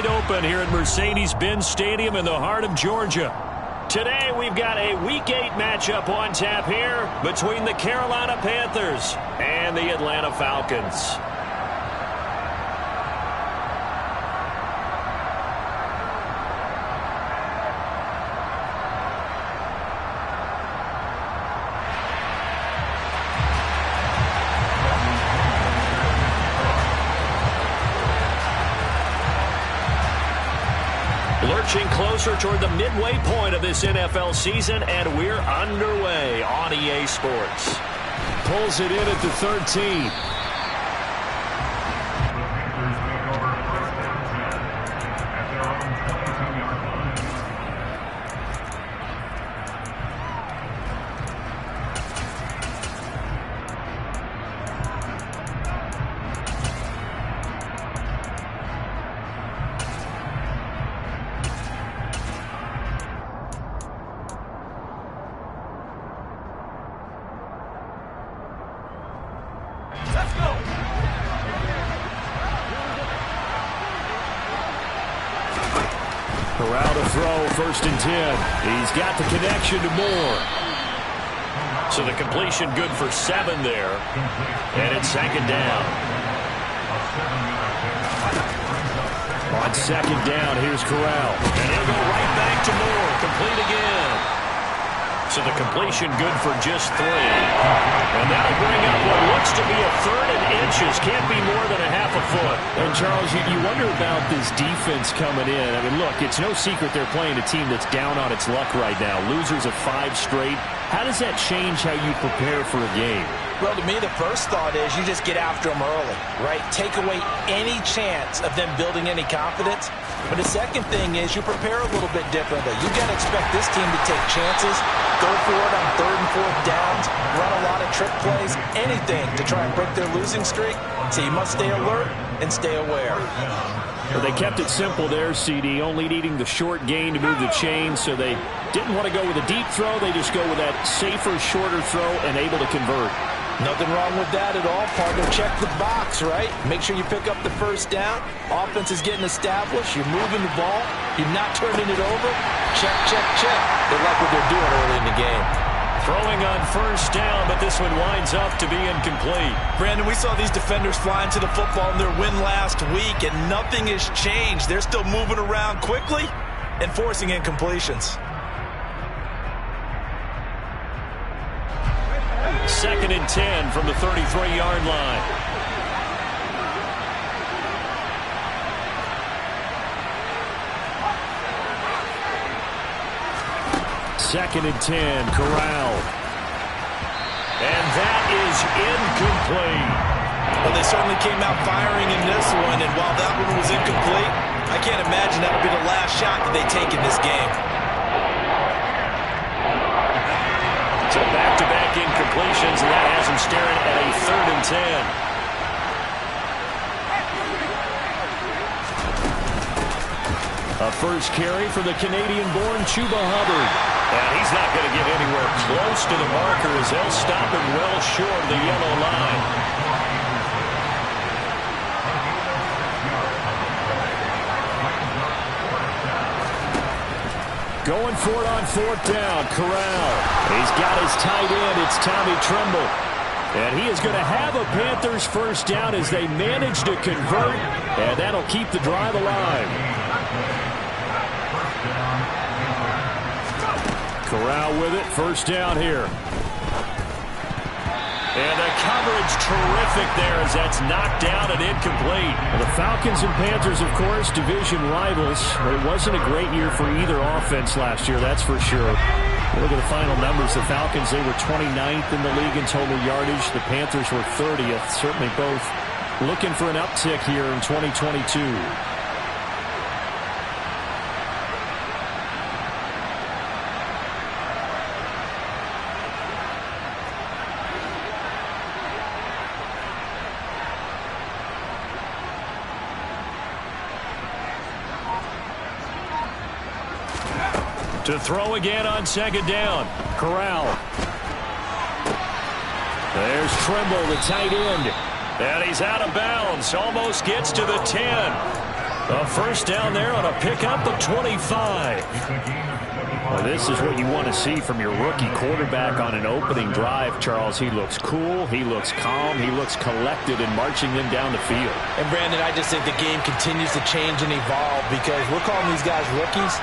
wide open here at Mercedes-Benz Stadium in the heart of Georgia. Today we've got a Week 8 matchup on tap here between the Carolina Panthers and the Atlanta Falcons. Lurching closer toward the midway point of this NFL season, and we're underway on EA Sports. Pulls it in at the 13. Corral to throw, 1st and 10. He's got the connection to Moore. So the completion good for 7 there. And it's 2nd down. On 2nd down, here's Corral. And he'll go right back to Moore. Complete again. So the completion good for just 3. And that'll bring up what looks to be a 3rd and inches. Can't be more than a half a foot. And, Charles, you wonder about this defense coming in. I mean, look, it's no secret they're playing a team that's down on its luck right now. Losers of 5 straight. How does that change how you prepare for a game? Well, to me, the first thought is you just get after them early, right? Take away any chance of them building any confidence. But the second thing is you prepare a little bit differently. You got to expect this team to take chances, go for it on 3rd and 4th downs, run a lot of trick plays, anything to try and break their losing streak. So you must stay alert and stay aware. Well, they kept it simple there, CD, only needing the short gain to move the chain, so they didn't want to go with a deep throw. They just go with that safer, shorter throw and able to convert. Nothing wrong with that at all, partner. Check the box, right? Make sure you pick up the 1st down. Offense is getting established. You're moving the ball. You're not turning it over. Check, check, check. They like what they're doing early in the game. Throwing on 1st down, but this one winds up to be incomplete. Brandon, we saw these defenders flying to the football in their win last week, and nothing has changed. They're still moving around quickly and forcing incompletions. 2nd and 10 from the 33-yard line. Second and 10, Corral. And that is incomplete. Well, they certainly came out firing in this one, and while that one was incomplete, I can't imagine that'll be the last shot that they take in this game. So back-to-back incompletions, and that has them staring at a 3rd and 10. A first carry for the Canadian-born Chuba Hubbard. And he's not going to get anywhere close to the marker as they'll stop him well short of the yellow line. Going for it on 4th down, Corral. He's got his tight end. It's Tommy Tremble. And he is going to have a Panthers 1st down as they manage to convert. And that'll keep the drive alive. Corral with it. 1st down here. And the coverage terrific there as that's knocked down and incomplete. Well, the Falcons and Panthers, of course, division rivals. But it wasn't a great year for either offense last year, that's for sure. Look at the final numbers. The Falcons, they were 29th in the league in total yardage. The Panthers were 30th. Certainly both looking for an uptick here in 2022. To throw again on 2nd down. Corral. There's Tremble, the tight end. And he's out of bounds. Almost gets to the 10. A first down there on a pickup of 25. Well, this is what you want to see from your rookie quarterback on an opening drive, Charles. He looks cool, he looks calm, he looks collected in marching them down the field. And, Brandon, I just think the game continues to change and evolve because we're calling these guys rookies.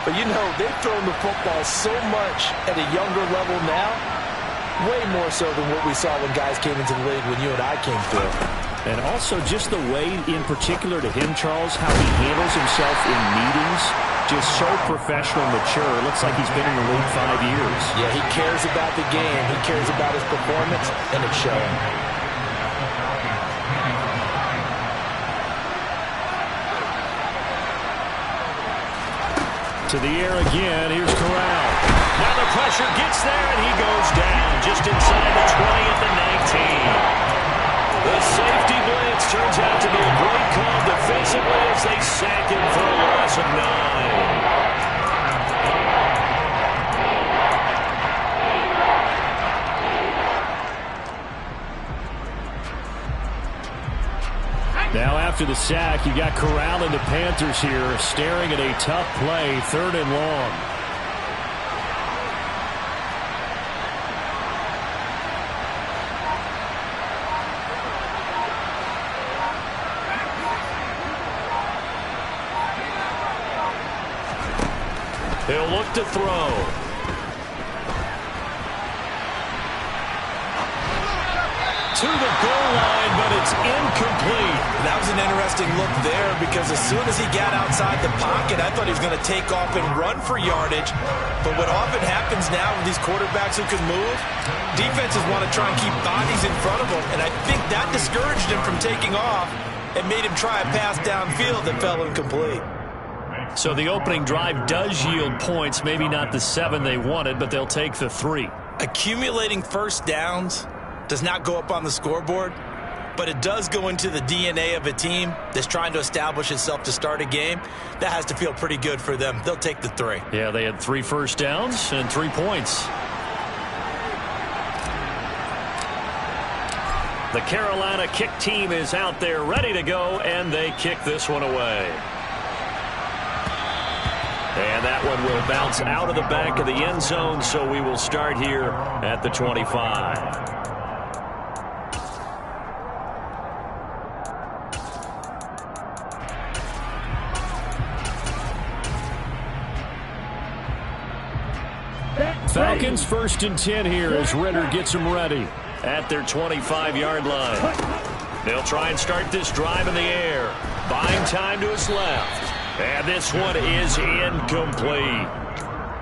But, you know, they've thrown the football so much at a younger level now, way more so than what we saw when guys came into the league when you and I came through. And also just the way, in particular to him, Charles, how he handles himself in meetings, just so professional, mature. Looks like he's been in the league 5 years. Yeah, he cares about the game. He cares about his performance, and it's showing. To the air again. Here's Corral. Now the pressure gets there, and he goes down just inside the 20 at the 19. The safety blitz turns out to be a great call defensively as they sack him for a loss of 9. Now after the sack, you got Corral and the Panthers here staring at a tough play, 3rd and long. He'll look to throw. To the goal line, but it's incomplete. That was an interesting look there because as soon as he got outside the pocket, I thought he was going to take off and run for yardage. But what often happens now with these quarterbacks who can move, defenses want to try and keep bodies in front of them, and I think that discouraged him from taking off and made him try a pass downfield that fell incomplete. So the opening drive does yield points, maybe not the 7 they wanted, but they'll take the 3. Accumulating first downs does not go up on the scoreboard, but it does go into the DNA of a team that's trying to establish itself to start a game. That has to feel pretty good for them. They'll take the 3. Yeah, they had 3 first downs and 3 points. The Carolina kick team is out there ready to go, and they kick this one away. And that one will bounce out of the back of the end zone, so we will start here at the 25. Falcons 1st and 10 here as Ritter gets them ready at their 25-yard line. They'll try and start this drive in the air. Buying time to his left. And this one is incomplete.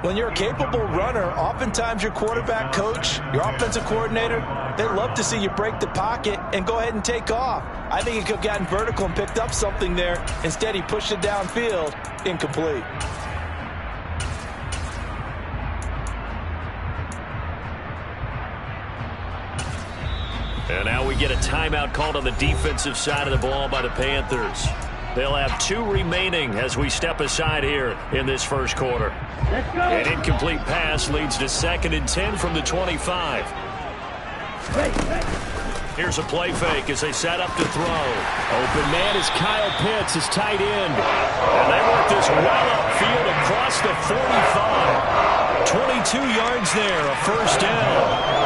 When you're a capable runner, oftentimes your quarterback coach, your offensive coordinator, they love to see you break the pocket and go ahead and take off. I think he could have gotten vertical and picked up something there. Instead, he pushed it downfield. Incomplete. And now we get a timeout called on the defensive side of the ball by the Panthers. They'll have 2 remaining as we step aside here in this first quarter. An incomplete pass leads to 2nd and 10 from the 25. Here's a play fake as they set up to throw. Open man is Kyle Pitts, his tight end. And they work this well upfield across the 45. 22 yards there, a first down.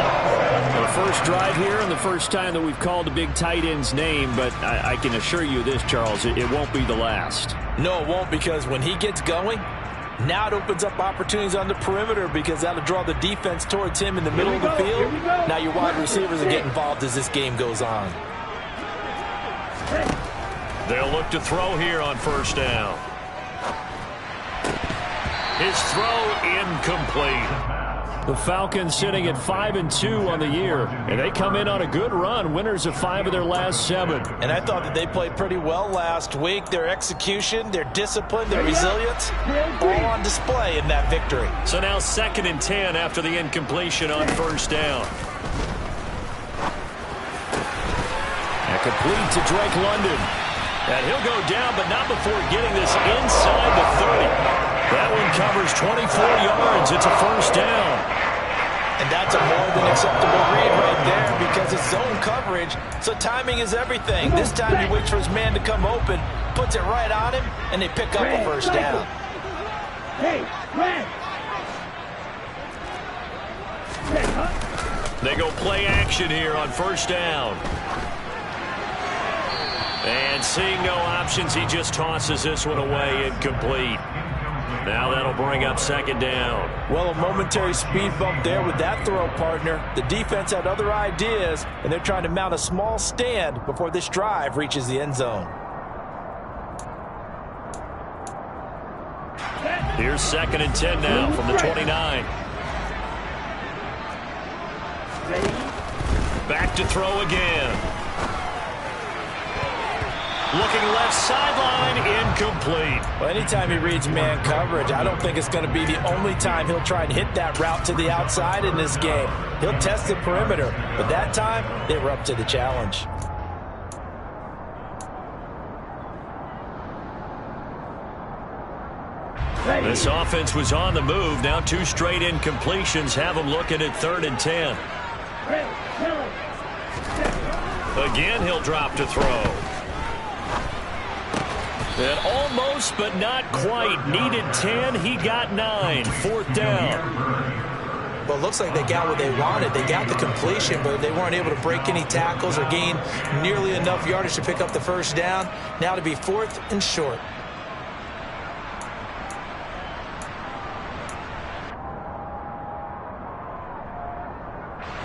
The first drive here and the first time that we've called a big tight end's name, but I can assure you this, Charles, it won't be the last. No, it won't, because when he gets going, now it opens up opportunities on the perimeter because that'll draw the defense towards him in the middle of the field. Now your wide receivers will get involved as this game goes on. They'll look to throw here on first down. His throw incomplete. The Falcons sitting at 5-2 on the year, and they come in on a good run, winners of 5 of their last 7. And I thought that they played pretty well last week. Their execution, their discipline, their resilience, all on display in that victory. So now 2nd and 10 after the incompletion on first down. And complete to Drake London. And he'll go down, but not before getting this inside the 30. That one covers 24 yards. It's a first down. And that's a more than acceptable read right there because it's zone coverage, so timing is everything. This time he waits for his man to come open, puts it right on him, and they pick up a first down. They go play action here on first down. And seeing no options, he just tosses this one away incomplete. Now that'll bring up second down. Well, a momentary speed bump there with that throw, partner. The defense had other ideas, and they're trying to mount a small stand before this drive reaches the end zone. Here's 2nd and 10 now from the 29. Back to throw again. Looking left sideline, incomplete. Well, anytime he reads man coverage, I don't think it's going to be the only time he'll try and hit that route to the outside in this game. He'll test the perimeter, but that time, they were up to the challenge. This offense was on the move. Now 2 straight incompletions have them looking at 3rd and 10. Again, he'll drop to throw. And almost, but not quite. Needed 10. He got 9. 4th down. Well, it looks like they got what they wanted. They got the completion, but they weren't able to break any tackles or gain nearly enough yardage to pick up the first down. Now to be 4th and short.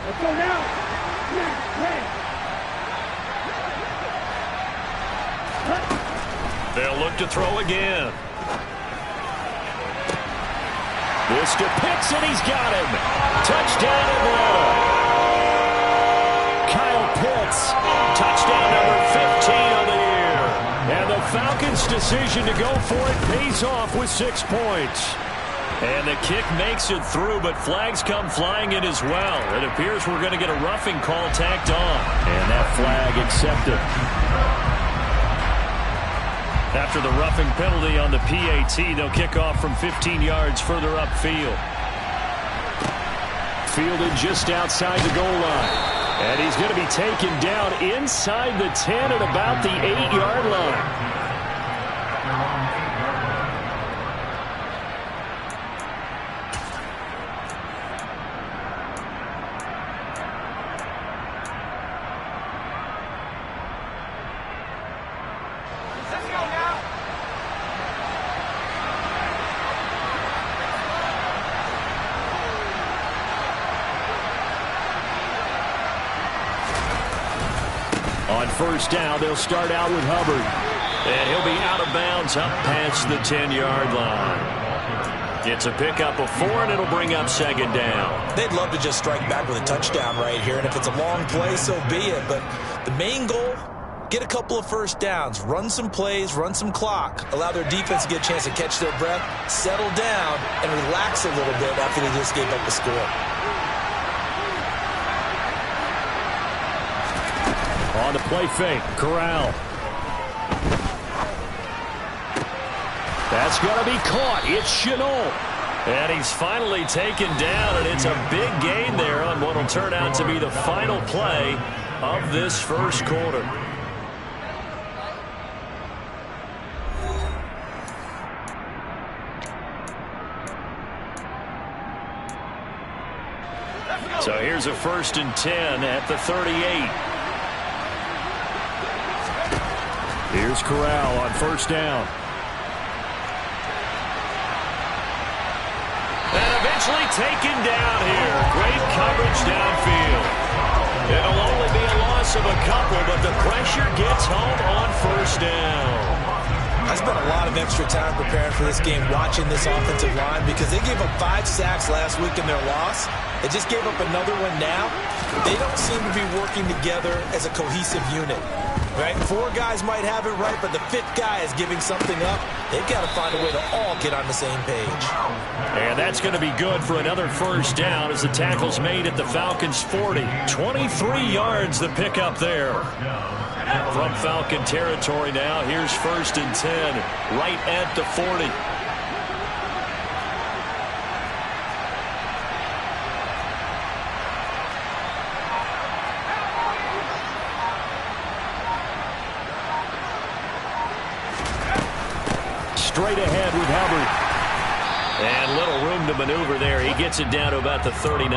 Let's go now. They'll look to throw again. This to Pitts, and he's got him. Touchdown, Atlanta. Kyle Pitts, touchdown number 15 on the year. And the Falcons' decision to go for it pays off with 6 points. And the kick makes it through, but flags come flying in as well. It appears we're going to get a roughing call tacked on. And that flag accepted. After the roughing penalty on the PAT, they'll kick off from 15 yards further upfield. Fielded just outside the goal line. And he's going to be taken down inside the 10 at about the 8-yard line. On first down, they'll start out with Hubbard. And he'll be out of bounds up past the 10-yard line. It's a pickup of 4, and it'll bring up second down. They'd love to just strike back with a touchdown right here, and if it's a long play, so be it. But the main goal, get a couple of first downs, run some plays, run some clock, allow their defense to get a chance to catch their breath, settle down, and relax a little bit after they just gave up the score. On the play fake, Corral. That's going to be caught. It's Chenault. And he's finally taken down, and it's a big gain there on what will turn out to be the final play of this first quarter. So here's a 1st and 10 at the 38. Here's Corral on first down. And eventually taken down here. Great coverage downfield. It'll only be a loss of a couple, but the pressure gets home on first down. I spent a lot of extra time preparing for this game watching this offensive line because they gave up 5 sacks last week in their loss. They just gave up another one now. They don't seem to be working together as a cohesive unit. Right? 4 guys might have it right, but the 5th guy is giving something up. They've got to find a way to all get on the same page. And that's going to be good for another first down as the tackle's made at the Falcons' 40. 23 yards the pickup there. From Falcon territory now, here's 1st and 10, right at the 40. straight ahead with Hubbard. And little room to maneuver there. He gets it down to about the 39.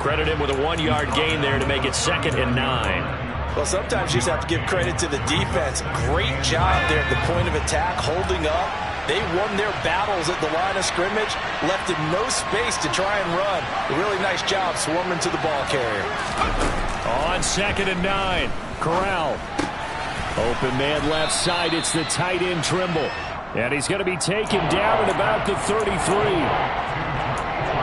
Credit him with a 1-yard gain there to make it 2nd and 9. Well, sometimes you just have to give credit to the defense. Great job there at the point of attack, holding up. They won their battles at the line of scrimmage, left him no space to try and run. A really nice job swarming to the ball carrier. On 2nd and 9, Corral. Open man left side. It's the tight end Trimble. And he's going to be taken down at about the 33.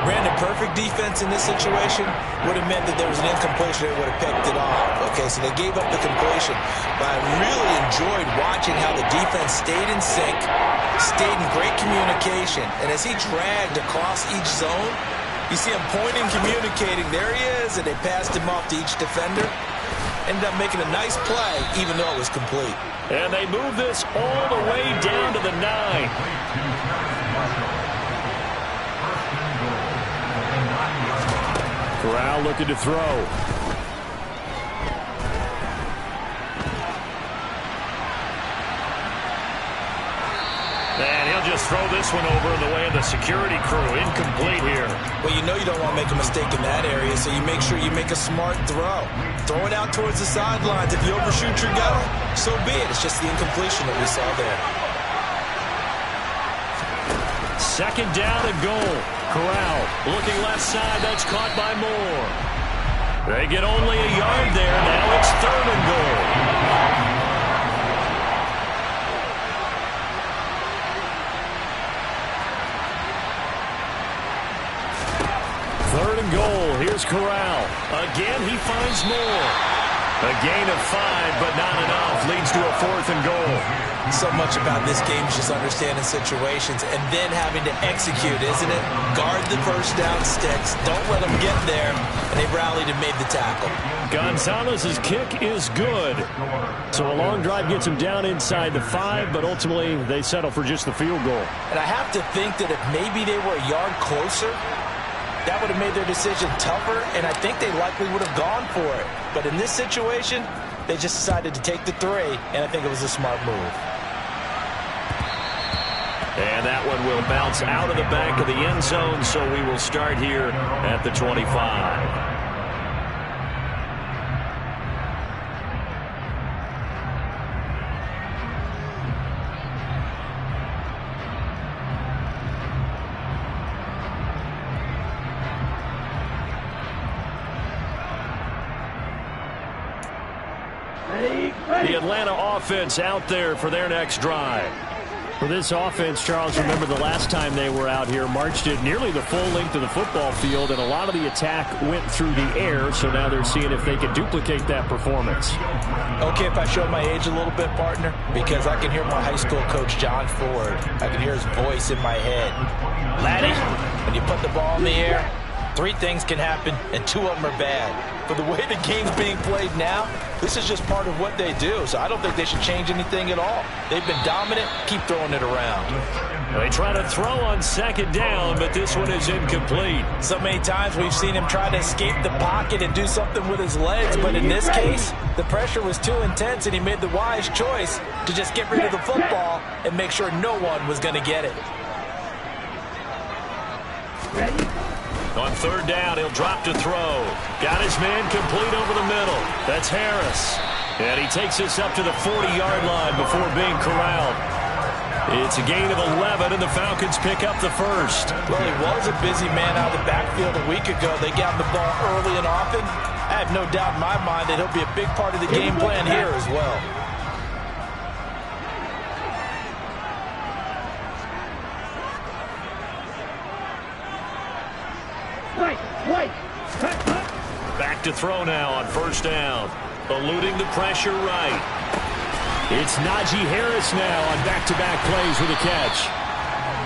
Brandon, perfect defense in this situation would have meant that there was an incompletion. They would have picked it off. Okay, so they gave up the completion. But I really enjoyed watching how the defense stayed in sync, stayed in great communication. And as he dragged across each zone, you see him pointing, communicating. There he is, and they passed him off to each defender. Ended up making a nice play, even though it was complete. And they move this all the way down to the 9. Corral looking to throw. And he'll just throw this one over in the way of the security crew. Incomplete here. Well, you know you don't want to make a mistake in that area, so you make sure you make a smart throw. Throw it out towards the sidelines. If you overshoot your guy, so be it. It's just the incompletion that we saw there. 2nd down and goal. Corral looking left side. That's caught by Moore. They get only a yard there. Now it's 3rd and goal. Here's Corral. Again, he finds more. A gain of 5, but not enough. Leads to a 4th and goal. So much about this game is just understanding situations and then having to execute, isn't it? Guard the first down sticks. Don't let them get there. And they rallied and made the tackle. Gonzalez's kick is good. So a long drive gets him down inside the 5, but ultimately they settle for just the field goal. And I have to think that if maybe they were a yard closer, that would have made their decision tougher, and I think they likely would have gone for it. But in this situation, they just decided to take the 3, and I think it was a smart move. And that one will bounce out of the back of the end zone, so we will start here at the 25. The Atlanta offense out there for their next drive. For this offense, Charles, remember the last time they were out here, marched it nearly the full length of the football field, and a lot of the attack went through the air, so now they're seeing if they can duplicate that performance. Okay, if I show my age a little bit, partner, because I can hear my high school coach, John Ford. I can hear his voice in my head. Laddie, when you put the ball in the air, 3 things can happen, and 2 of them are bad. But the way the game's being played now, this is just part of what they do. So I don't think they should change anything at all. They've been dominant. Keep throwing it around. They try to throw on 2nd down, but this one is incomplete. So many times we've seen him try to escape the pocket and do something with his legs. But in this case, the pressure was too intense, and he made the wise choice to just get rid of the football and make sure no one was going to get it. Ready? On 3rd down, he'll drop to throw. Got his man complete over the middle. That's Harris. And he takes this up to the 40-yard line before being corralled. It's a gain of 11, and the Falcons pick up the first. Well, he was a busy man out of the backfield a week ago. They got him the ball early and often. I have no doubt in my mind that he'll be a big part of the game plan here as well. Back to throw now on 1st down. Eluding the pressure right. It's Najee Harris now on back-to-back plays with a catch.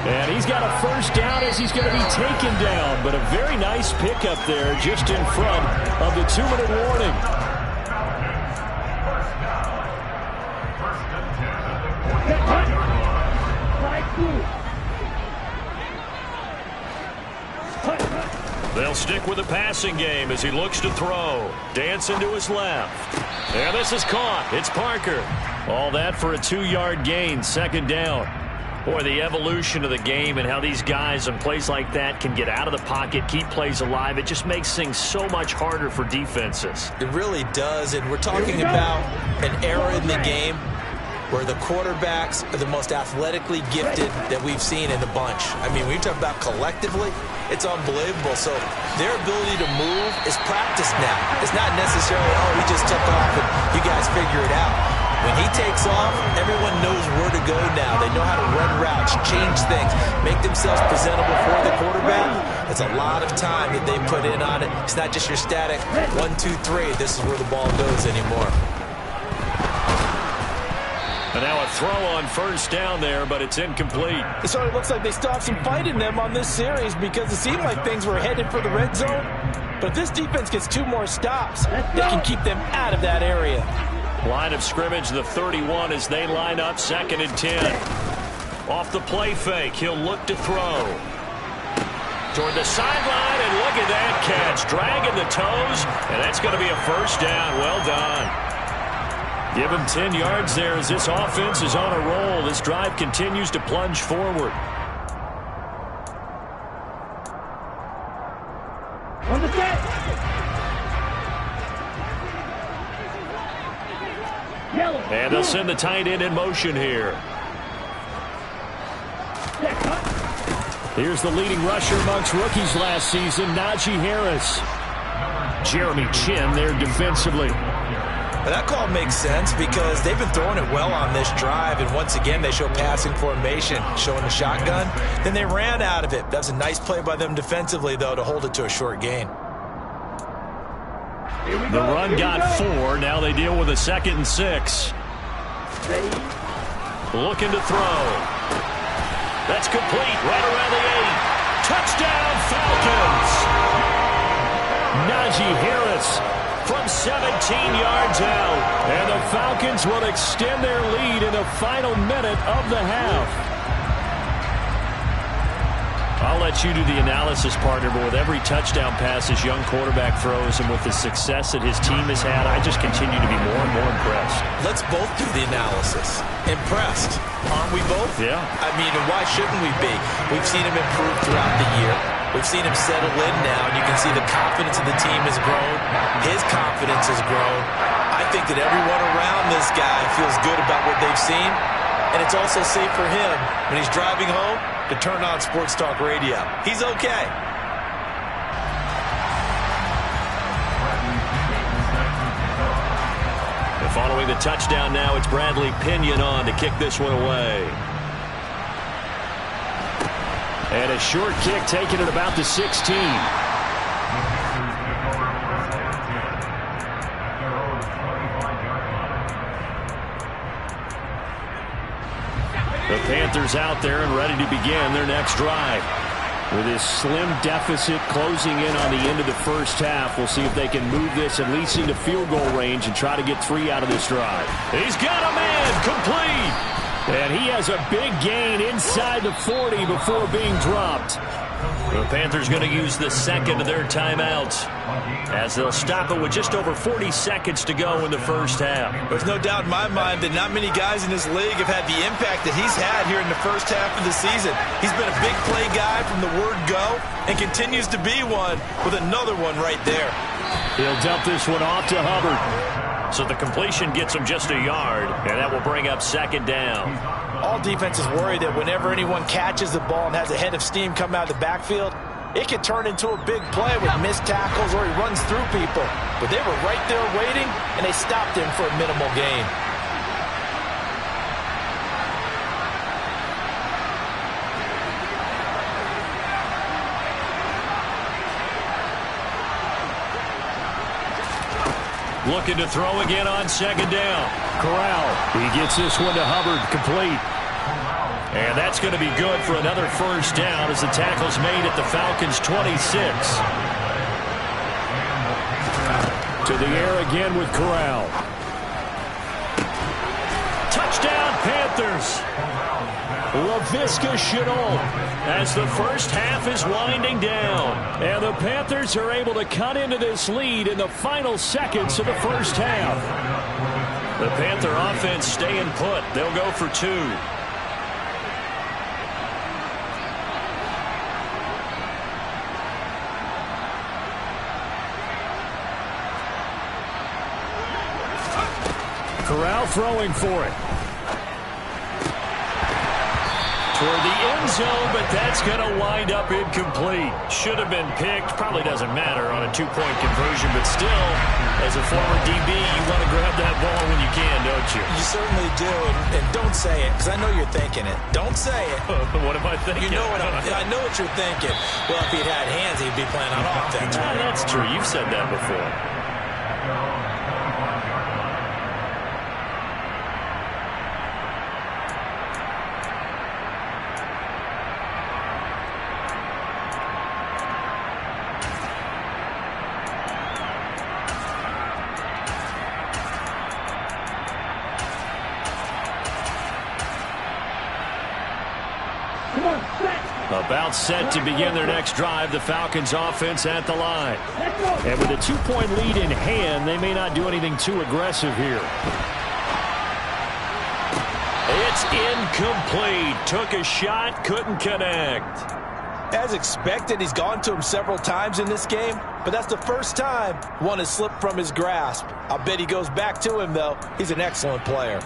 And he's got a 1st down as he's going to be taken down. But a very nice pickup there just in front of the 2-minute warning. They'll stick with the passing game as he looks to throw. Dancing to his left. And this is caught. It's Parker. All that for a 2-yard gain. 2nd down. Boy, the evolution of the game and how these guys on plays like that can get out of the pocket, keep plays alive, it just makes things so much harder for defenses. It really does, and we're talking about an era in the game where the quarterbacks are the most athletically gifted that we've seen in the bunch. I mean, when you talk about collectively, it's unbelievable. So their ability to move is practiced now. It's not necessarily, oh, he just took off and you guys figure it out. When he takes off, everyone knows where to go now. They know how to run routes, change things, make themselves presentable for the quarterback. It's a lot of time that they put in on it. It's not just your static 1, 2, 3. This is where the ball goes anymore. And now a throw on first down there, but it's incomplete. It sort of looks like they stopped some fight in them on this series because it seemed like things were headed for the red zone. But if this defense gets 2 more stops, they can keep them out of that area. Line of scrimmage, the 31 as they line up, 2nd and 10. Off the play fake, he'll look to throw. Toward the sideline, and look at that catch. Dragging the toes, and that's going to be a first down. Well done. Give him 10 yards there as this offense is on a roll. This drive continues to plunge forward. On the set. Yellow. And they'll send the tight end in motion here. Here's the leading rusher amongst rookies last season, Najee Harris. Jeremy Chin there defensively. That call makes sense because they've been throwing it well on this drive, and once again they show passing formation, showing the shotgun. Then they ran out of it. That was a nice play by them defensively, though, to hold it to a short gain. The run got 4. Now they deal with a 2nd and 6. Looking to throw. That's complete right around the 8. Touchdown, Falcons! Najee Harris from 17 yards out. And the Falcons will extend their lead in the final minute of the half. I'll let you do the analysis, partner, but with every touchdown pass this young quarterback throws and with the success that his team has had, I just continue to be more and more impressed. Let's both do the analysis. Impressed. Aren't we both? Yeah. I mean, and why shouldn't we be? We've seen him improve throughout the year. We've seen him settle in now, and you can see the confidence of the team has grown. His confidence has grown. I think that everyone around this guy feels good about what they've seen, and it's also safe for him when he's driving home to turn on Sports Talk Radio. He's okay. And following the touchdown now, it's Bradley Pinion on to kick this one away. And a short kick taken at about the 16. The Panthers out there and ready to begin their next drive. With this slim deficit closing in on the end of the first half, we'll see if they can move this at least into field goal range and try to get 3 out of this drive. He's got a man complete. And he has a big gain inside the 40 before being dropped. The Panthers going to use the 2nd of their timeouts as they'll stop it with just over 40 seconds to go in the first half. There's no doubt in my mind that not many guys in this league have had the impact that he's had here in the first half of the season. He's been a big play guy from the word go and continues to be one with another one right there. He'll dump this one off to Hubbard. So the completion gets him just a yard, and that will bring up 2nd down. All defenses worry that whenever anyone catches the ball and has a head of steam come out of the backfield, it can turn into a big play with missed tackles or he runs through people. But they were right there waiting, and they stopped him for a minimal gain. Looking to throw again on 2nd down. Corral, he gets this one to Hubbard, complete. And that's going to be good for another first down as the tackle's made at the Falcons' 26. To the air again with Corral. Touchdown, Panthers. Laviska Shenault as the first half is winding down. And the Panthers are able to cut into this lead in the final seconds of the first half. The Panther offense staying put. They'll go for 2. Corral throwing for it. Toward the end zone, but that's going to wind up incomplete. Should have been picked. Probably doesn't matter on a two-point conversion, but still, as a former DB, you want to grab that ball when you can, don't you? You certainly do, and don't say it, because I know you're thinking it. Don't say it. What am I thinking? You know I know what you're thinking. Well, if he'd had hands, he'd be playing on offense. Right? That's true. You've said that before. About set to begin their next drive, the Falcons offense at the line. And with a 2-point lead in hand, they may not do anything too aggressive here. It's incomplete. Took a shot, couldn't connect. As expected, he's gone to him several times in this game, but that's the first time one has slipped from his grasp. I'll bet he goes back to him, though. He's an excellent player.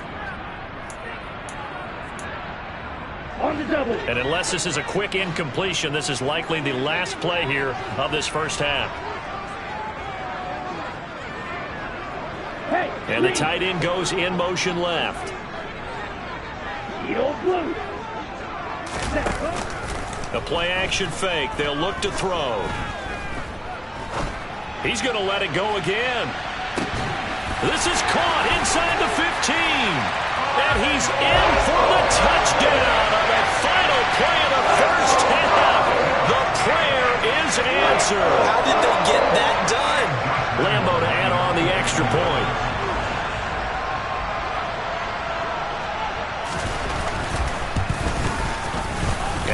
On the double. And unless this is a quick incompletion, this is likely the last play here of this first half. Hey, and the tight end goes in motion left. blue. A play action fake. They'll look to throw. He's going to let it go again. This is caught inside the 15. And he's in for the touchdown on the final play of the first half. The prayer is answered. How did they get that done? Lambo to add on the extra point.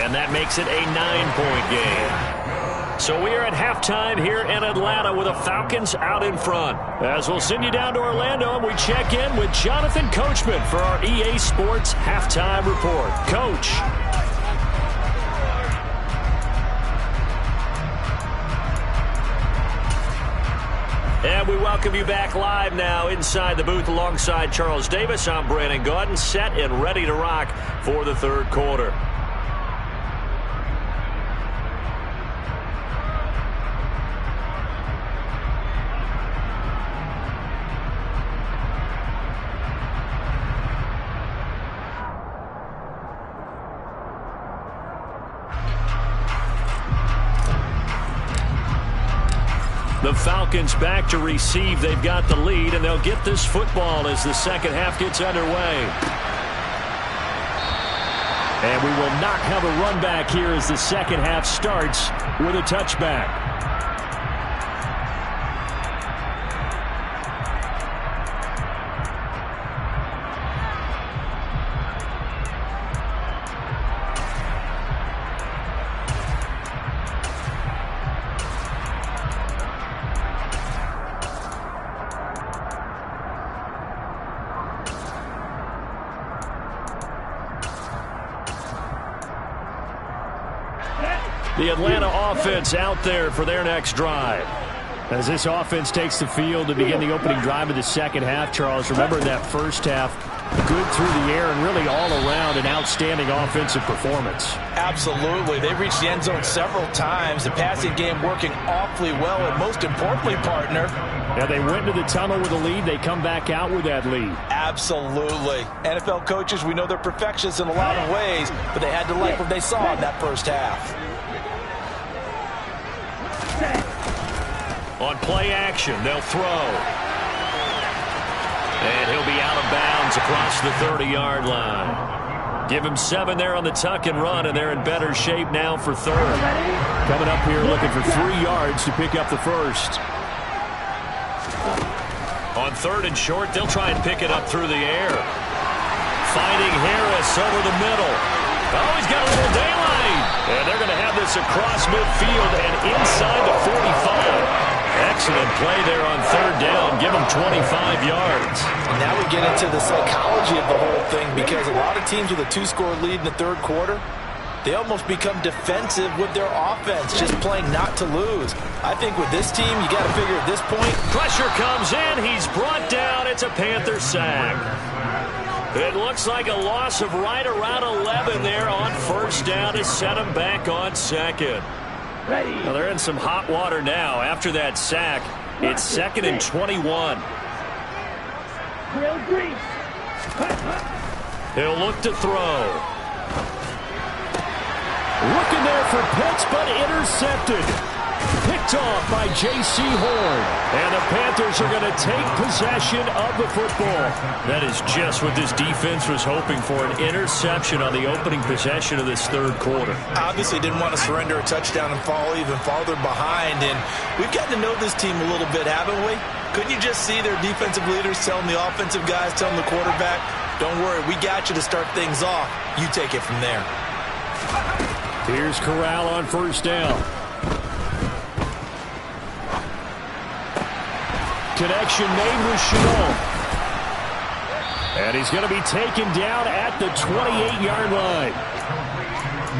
And that makes it a 9-point game. So we are at halftime here in Atlanta with the Falcons out in front. As we'll send you down to Orlando, and we check in with Jonathan Coachman for our EA Sports Halftime Report. Coach. And we welcome you back live now inside the booth alongside Charles Davis. I'm Brandon Gaudin, set and ready to rock for the third quarter. The Falcons back to receive. They've got the lead, and they'll get this football as the second half gets underway. And we will not have a run back here as the second half starts with a touchback. The Atlanta offense out there for their next drive. As this offense takes the field to begin the opening drive of the second half, Charles, remember that first half, good through the air and really all around an outstanding offensive performance. Absolutely. They reached the end zone several times. The passing game working awfully well, and most importantly, partner. Yeah, they went to the tunnel with a lead. They come back out with that lead. Absolutely. NFL coaches, we know they're perfectionists in a lot of ways, but they had to like what they saw in that first half. On play action, they'll throw. And he'll be out of bounds across the 30-yard line. Give him 7 there on the tuck and run, and they're in better shape now for third. Coming up here looking for 3 yards to pick up the first. On third and short, they'll try and pick it up through the air. Finding Harris over the middle. Oh, he's got a little daylight. And they're going to have this across midfield and inside the 45. Excellent play there on third down. Give them 25 yards. And now we get into the psychology of the whole thing, because a lot of teams with a 2-score lead in the third quarter, They almost become defensive with their offense, just playing not to lose. I think with this team, you got to figure at this point. Pressure comes in. He's brought down. It's a Panther sack. It looks like a loss of right around 11 there on first down to set him back on second. Well, they're in some hot water now. After that sack, it's 2nd and 21. He'll look to throw. Looking there for Pitts, but intercepted. Picked off by J.C. Horn. And the Panthers are going to take possession of the football. That is just what this defense was hoping for, an interception on the opening possession of this third quarter. Obviously didn't want to surrender a touchdown and fall even farther behind. And we've gotten to know this team a little bit, haven't we? Couldn't you just see their defensive leaders telling the offensive guys, telling the quarterback, don't worry, we got you to start things off. You take it from there. Here's Corral on first down. Connection made with Chenault. And he's going to be taken down at the 28-yard line.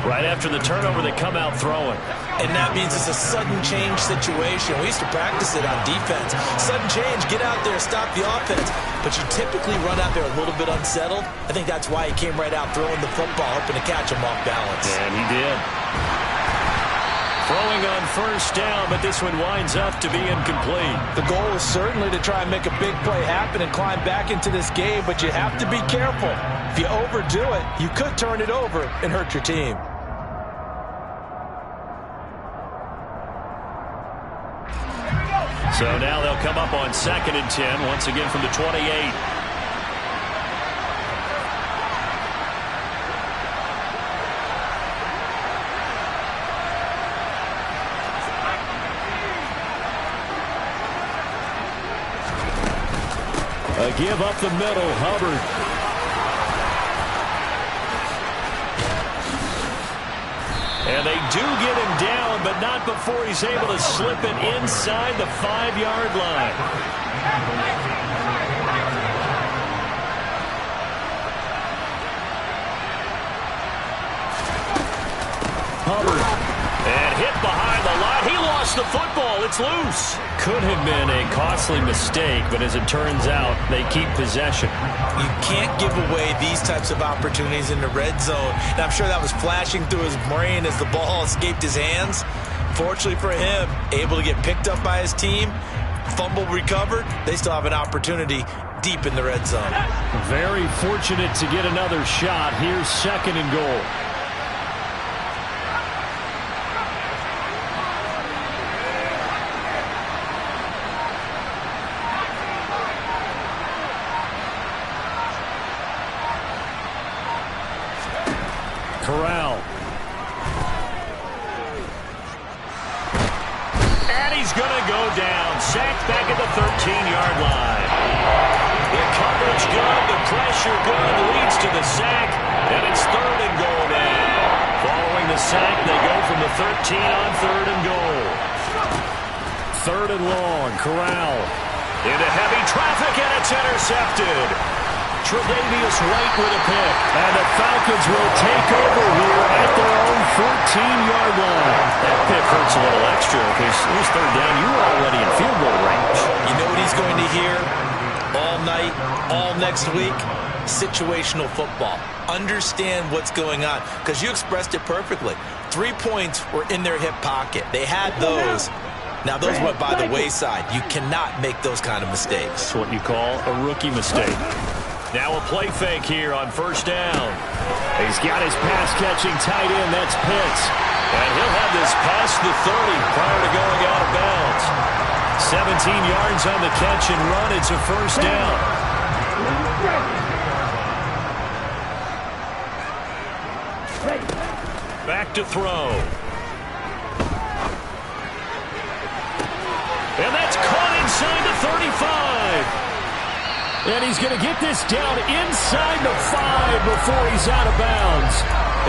Right after the turnover, they come out throwing. And that means it's a sudden change situation. We used to practice it on defense. Sudden change, get out there, stop the offense. But you typically run out there a little bit unsettled. I think that's why he came right out throwing the football, hoping to catch him off balance. And he did. Throwing on first down, but this one winds up to be incomplete. The goal is certainly to try and make a big play happen and climb back into this game, but you have to be careful. If you overdo it, you could turn it over and hurt your team. So now they'll come up on 2nd and 10, once again from the 28. A give up the middle, Hubbard. And they do get him down, but not before he's able to slip it inside the 5-yard line. Hubbard. And hit behind the line. He lost the football. It's loose. Could have been a costly mistake, but as it turns out, they keep possession. You can't give away these types of opportunities in the red zone. And I'm sure that was flashing through his brain as the ball escaped his hands. Fortunately for him, able to get picked up by his team, fumble recovered. They still have an opportunity deep in the red zone. Very fortunate to get another shot. Here's 2nd and goal. Corral. And he's going to go down. Sacked back at the 13-yard line. The coverage good, the pressure good, leads to the sack, and it's 3rd and goal now. Following the sack, they go from the 13 on 3rd and goal. 3rd and long, Corral. Into heavy traffic, and it's intercepted. Tre'Davious White with a pick. And the Falcons will take over here at their own 14-yard line. That pick hurts a little extra because it was 3rd down. You were already in field goal range. You know what he's going to hear all night, all next week? Situational football. Understand what's going on, because you expressed it perfectly. 3 points were in their hip pocket. They had those. Now, those went by the wayside. You cannot make those kind of mistakes. That's what you call a rookie mistake. Now a play fake here on first down. He's got his pass-catching tight end. That's Pitts. And he'll have this past the 30 prior to going out of bounds. 17 yards on the catch and run. It's a first down. Back to throw. And that's caught inside the 35. And he's going to get this down inside the 5 before he's out of bounds.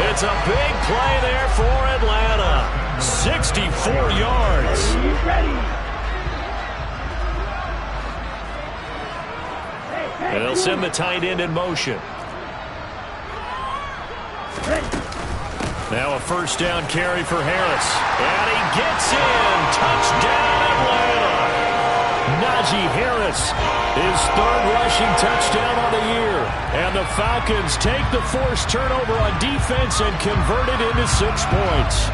It's a big play there for Atlanta. 64 yards. And they'll send the tight end in motion. Now a first down carry for Harris. And he gets in. Touchdown, Atlanta. Najee Harris, his third rushing touchdown on the year. And the Falcons take the forced turnover on defense and convert it into 6 points.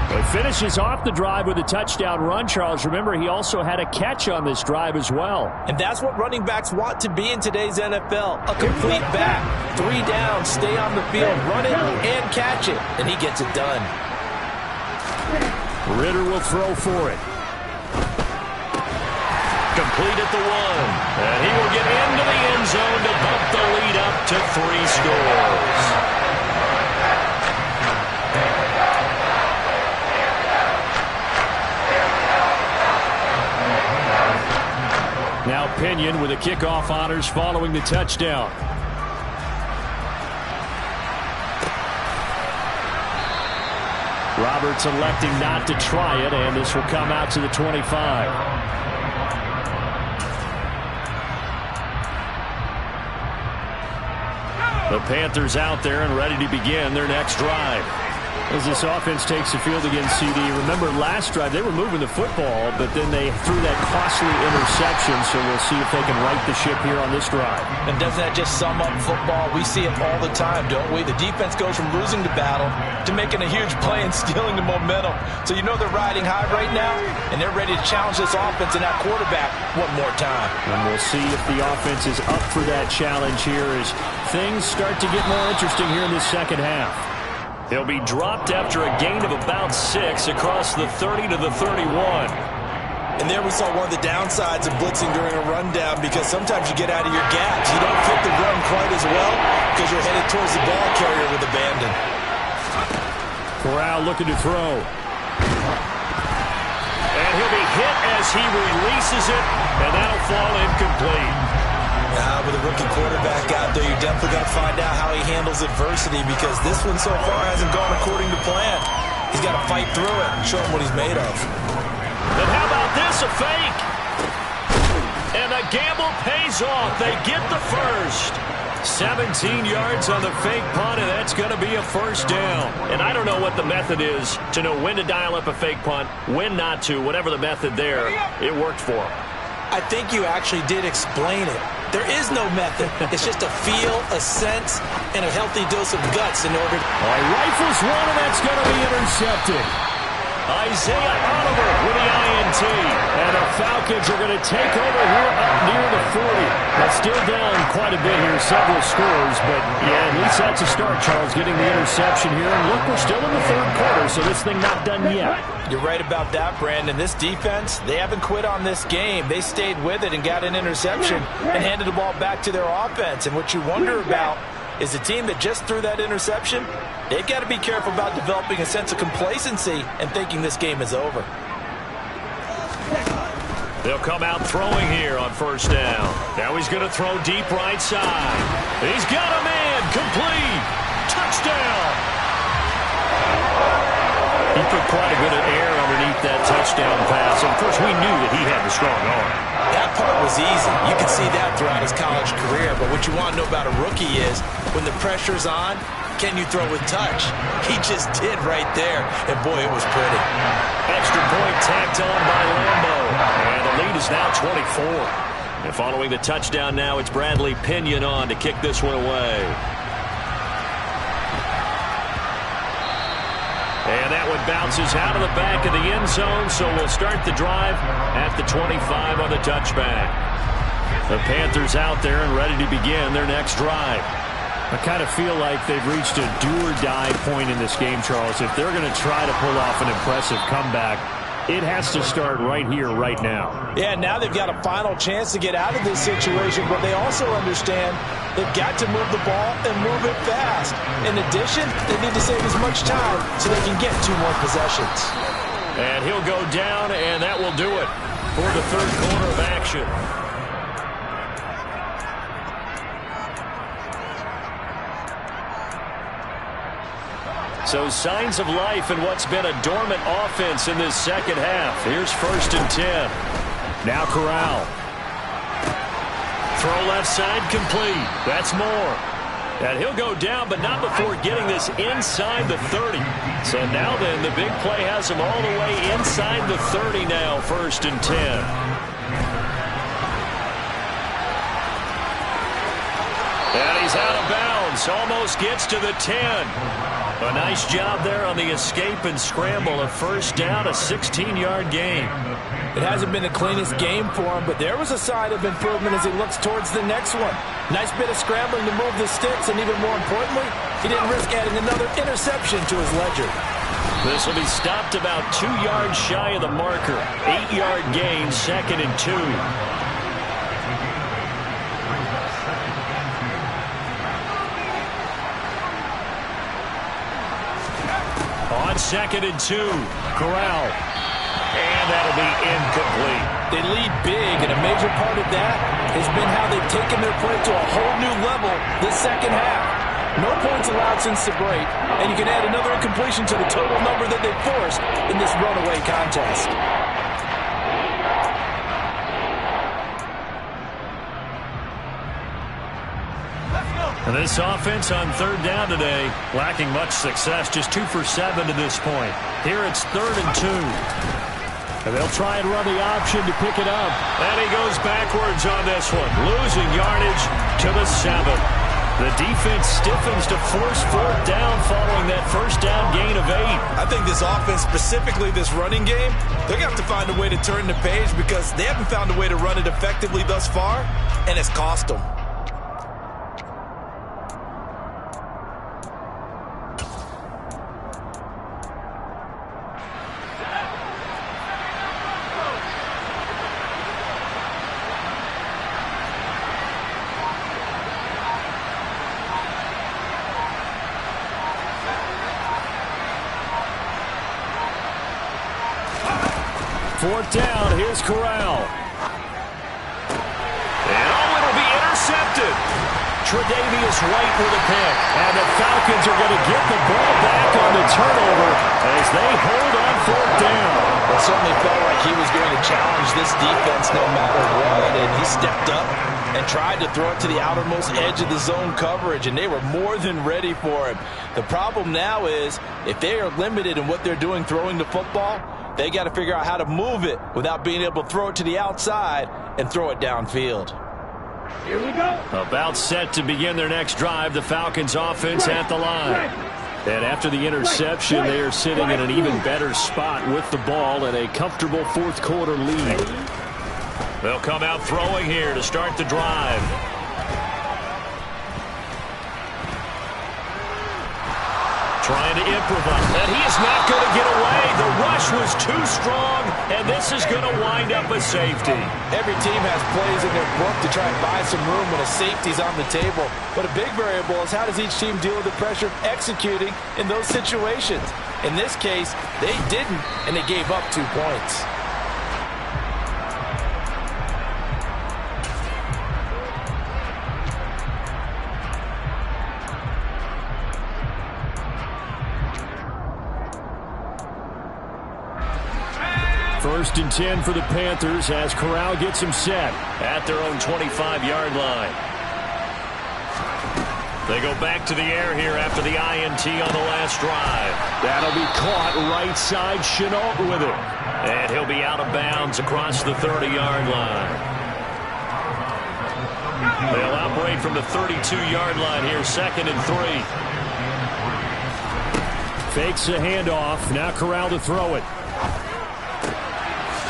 He finishes off the drive with a touchdown run, Charles. Remember, he also had a catch on this drive as well. And that's what running backs want to be in today's NFL. A complete back. 3 down, stay on the field, run it and catch it. And he gets it done. Ritter will throw for it. Complete at the 1. And he will get into the end zone to bump the lead up to 3 scores. Now Pinion with the kickoff honors following the touchdown. Roberts electing not to try it, and this will come out to the 25. The Panthers out there and ready to begin their next drive. As this offense takes the field against CD, remember last drive they were moving the football, but then they threw that costly interception, so we'll see if they can right the ship here on this drive. And doesn't that just sum up football? We see it all the time, don't we? The defense goes from losing the battle to making a huge play and stealing the momentum. So you know they're riding high right now, and they're ready to challenge this offense and that quarterback one more time. And we'll see if the offense is up for that challenge here as things start to get more interesting here in this second half. He'll be dropped after a gain of about 6 across the 30 to the 31. And there we saw one of the downsides of blitzing during a rundown, because sometimes you get out of your gaps. You don't fit the run quite as well because you're headed towards the ball carrier with abandon. Corral looking to throw. And he'll be hit as he releases it, and that'll fall incomplete. With a rookie quarterback out there, you're definitely going to find out how he handles adversity, because this one so far hasn't gone according to plan. He's got to fight through it and show him what he's made of. And how about this, a fake? And the gamble pays off. They get the first. 17 yards on the fake punt, and that's going to be a first down. And I don't know what the method is to know when to dial up a fake punt, when not to, whatever the method there, it worked for him. I think you actually did explain it. There is no method. It's just a feel, a sense, and a healthy dose of guts in order. Rifles one, and that's going to be intercepted. Isaiah Oliver with the INT. And the Falcons are going to take over here up near the 40. That's still down quite a bit here, several scores, but yeah, at least that's a start, Charles, getting the interception here. And look, we're still in the third quarter, so this thing not done yet. You're right about that, Brandon. This defense, they haven't quit on this game. They stayed with it and got an interception and handed the ball back to their offense. And what you wonder about is the team that just threw that interception, they've got to be careful about developing a sense of complacency and thinking this game is over. They'll come out throwing here on first down. Now he's going to throw deep right side. He's got a man. Complete. Touchdown. He put quite a bit of air underneath that touchdown pass. And of course, we knew that he had the strong arm. That part was easy. You can see that throughout his college career. But what you want to know about a rookie is when the pressure's on, can you throw with touch? He just did right there. And boy, it was pretty. Extra point tacked on by Lambo. And the lead is now 24. And following the touchdown now, it's Bradley Pinion on to kick this one away. And that one bounces out of the back of the end zone, so we'll start the drive at the 25 on the touchback. The Panthers out there and ready to begin their next drive. I kind of feel like they've reached a do-or-die point in this game, Charles. If they're going to try to pull off an impressive comeback, it has to start right here, right now. Yeah, now they've got a final chance to get out of this situation, but they also understand they've got to move the ball and move it fast. In addition, they need to save as much time so they can get 2 more possessions. And he'll go down, and that will do it for the third quarter of action. So signs of life in what's been a dormant offense in this second half. Here's 1st and 10. Now Corral. Throw left side complete. That's Moore. And he'll go down, but not before getting this inside the 30. So now then, the big play has him all the way inside the 30 now, 1st and 10. And he's out of bounds. Almost gets to the 10. A nice job there on the escape and scramble. A 1st down, a 16-yard gain. It hasn't been the cleanest game for him, but there was a sign of improvement as he looks towards the next one. Nice bit of scrambling to move the sticks, and even more importantly, he didn't risk adding another interception to his ledger. This will be stopped about 2 yards shy of the marker. 8-yard gain, 2nd and 2. On 2nd and 2, Corral. And that'll be incomplete. They lead big, and a major part of that has been how they've taken their play to a whole new level this second half. No points allowed since the break, and you can add another incompletion to the total number that they forced in this runaway contest. And this offense on 3rd down today, lacking much success, just 2 for 7 to this point. Here it's 3rd and 2. And they'll try and run the option to pick it up. And he goes backwards on this one, losing yardage to the 7. The defense stiffens to force 4th down following that 1st down gain of 8. I think this offense, specifically this running game, they're going to have to find a way to turn the page because they haven't found a way to run it effectively thus far, and it's cost them. Fourth down, here's Corral. And it'll be intercepted. Tre'Davious White with a pick. And the Falcons are going to get the ball back on the turnover as they hold on 4th down. It certainly felt like he was going to challenge this defense no matter what, and he stepped up and tried to throw it to the outermost edge of the zone coverage, and they were more than ready for him. The problem now is if they are limited in what they're doing throwing the football, they got to figure out how to move it without being able to throw it to the outside and throw it downfield. Here we go. About set to begin their next drive, the Falcons offense at the line. And after the interception, they are sitting in an even better spot with the ball and a comfortable 4th quarter lead. They'll come out throwing here to start the drive. Trying to improvise, and he is not going to get away. The rush was too strong, and this is going to wind up a safety. Every team has plays in their book to try and buy some room when a safety's on the table. But a big variable is how does each team deal with the pressure of executing in those situations. In this case, they didn't, and they gave up 2 points. First and 10 for the Panthers as Corral gets him set at their own 25-yard line. They go back to the air here after the INT on the last drive. That'll be caught right side. Chenault with it. And he'll be out of bounds across the 30-yard line. They'll operate from the 32-yard line here, 2nd and 3. Fakes a handoff. Now Corral to throw it.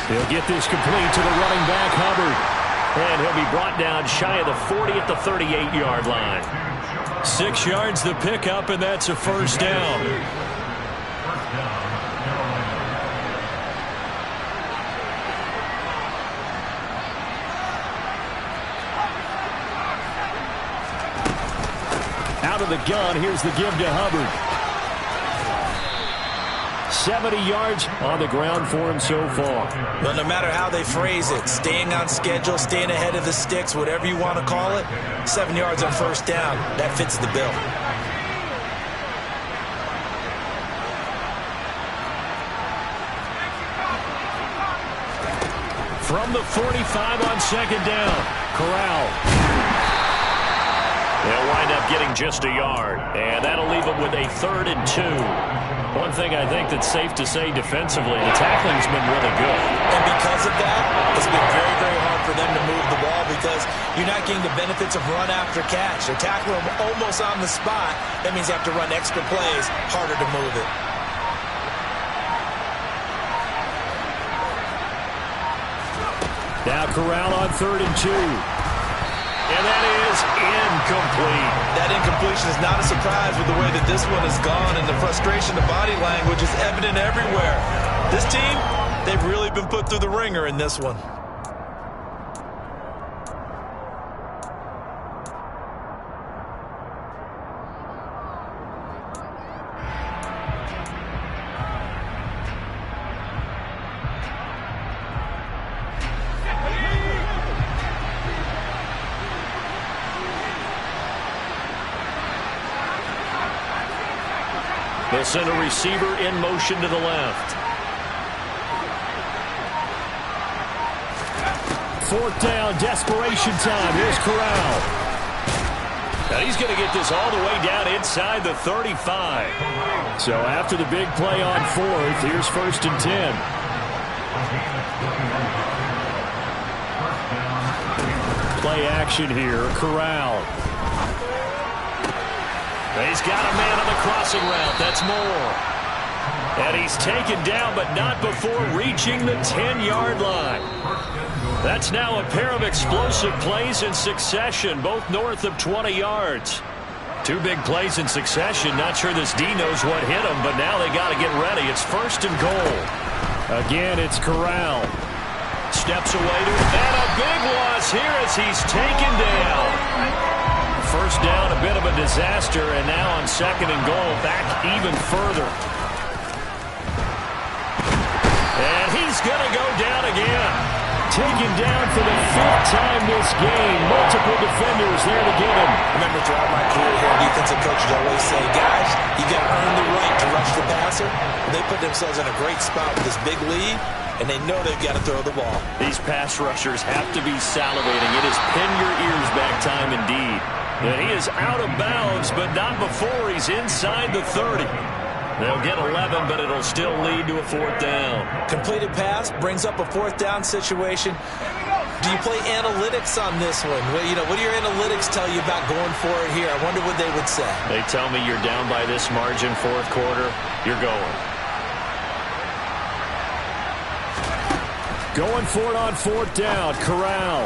He'll get this complete to the running back, Hubbard. And he'll be brought down shy of the 40 at the 38-yard line. 6 yards the pickup, and that's a 1st down. Out of the gun, here's the give to Hubbard. 70 yards on the ground for him so far. But no matter how they phrase it, staying on schedule, staying ahead of the sticks, whatever you want to call it, 7 yards on 1st down, that fits the bill. From the 45 on 2nd down, Corral. They'll wind up getting just a yard, and that'll leave them with a 3rd and 2. One thing I think that's safe to say defensively, the tackling's been really good. And because of that, it's been very, very hard for them to move the ball because you're not getting the benefits of run after catch. They're tackling them almost on the spot. That means you have to run extra plays, harder to move it. Now Corral on 3rd and 2. And that is incomplete. That incompletion is not a surprise with the way that this one has gone, and the frustration, the body language is evident everywhere. This team, they've really been put through the ringer in this one. They'll send a receiver in motion to the left. 4th down, desperation time. Here's Corral. Now he's going to get this all the way down inside the 35. So after the big play on 4th, here's 1st and 10. Play action here, Corral. He's got a man on the crossing route. That's Moore. And he's taken down, but not before reaching the 10-yard line. That's now a pair of explosive plays in succession, both north of 20 yards. 2 big plays in succession. Not sure this D knows what hit him, but now they got to get ready. It's 1st and goal. Again, it's Corral. Steps away to and a big loss here as he's taken down. 1st down, a bit of a disaster, and now on 2nd and goal, back even further. And he's going to go down again. Taken down for the 5th time this game. Multiple defenders there to get him. Remember, throughout my career here, defensive coaches always say, guys, you got to earn the right to rush the passer. They put themselves in a great spot with this big lead, and they know they've got to throw the ball. These pass rushers have to be salivating. It is pin your ears back time indeed. And he is out of bounds, but not before he's inside the 30. They'll get 11, but it'll still lead to a 4th down. Completed pass brings up a 4th down situation. Do you play analytics on this one? Well, what do your analytics tell you about going for it here? I wonder what they would say. They tell me you're down by this margin 4th quarter, you're going. Going for it on 4th down, Corral.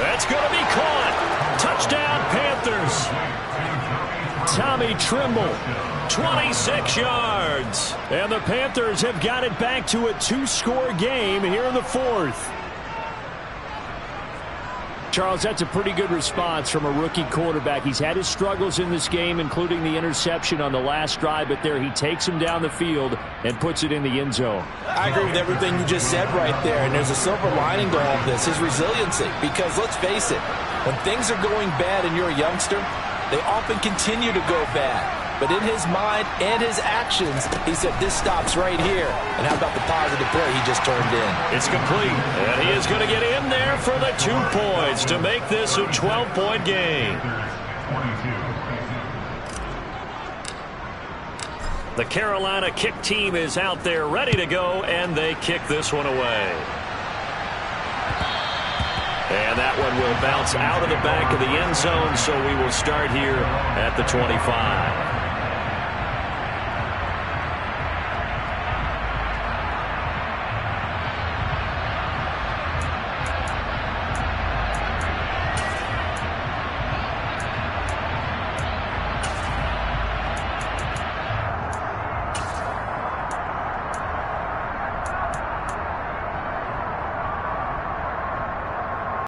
That's going to be caught. Touchdown, Panthers. Tommy Trimble. 26 yards. And the Panthers have got it back to a 2-score game here in the 4th. Charles, that's a pretty good response from a rookie quarterback. He's had his struggles in this game, including the interception on the last drive, but there he takes him down the field and puts it in the end zone. I agree with everything you just said right there, and there's a silver lining to all of this, his resiliency. Because let's face it, when things are going bad and you're a youngster, they often continue to go bad. But in his mind and his actions, he said, this stops right here. And how about the positive play he just turned in? It's complete. And he is going to get in there for the 2 points to make this a 12-point game. The Carolina kick team is out there ready to go, and they kick this one away. And that one will bounce out of the back of the end zone, so we will start here at the 25.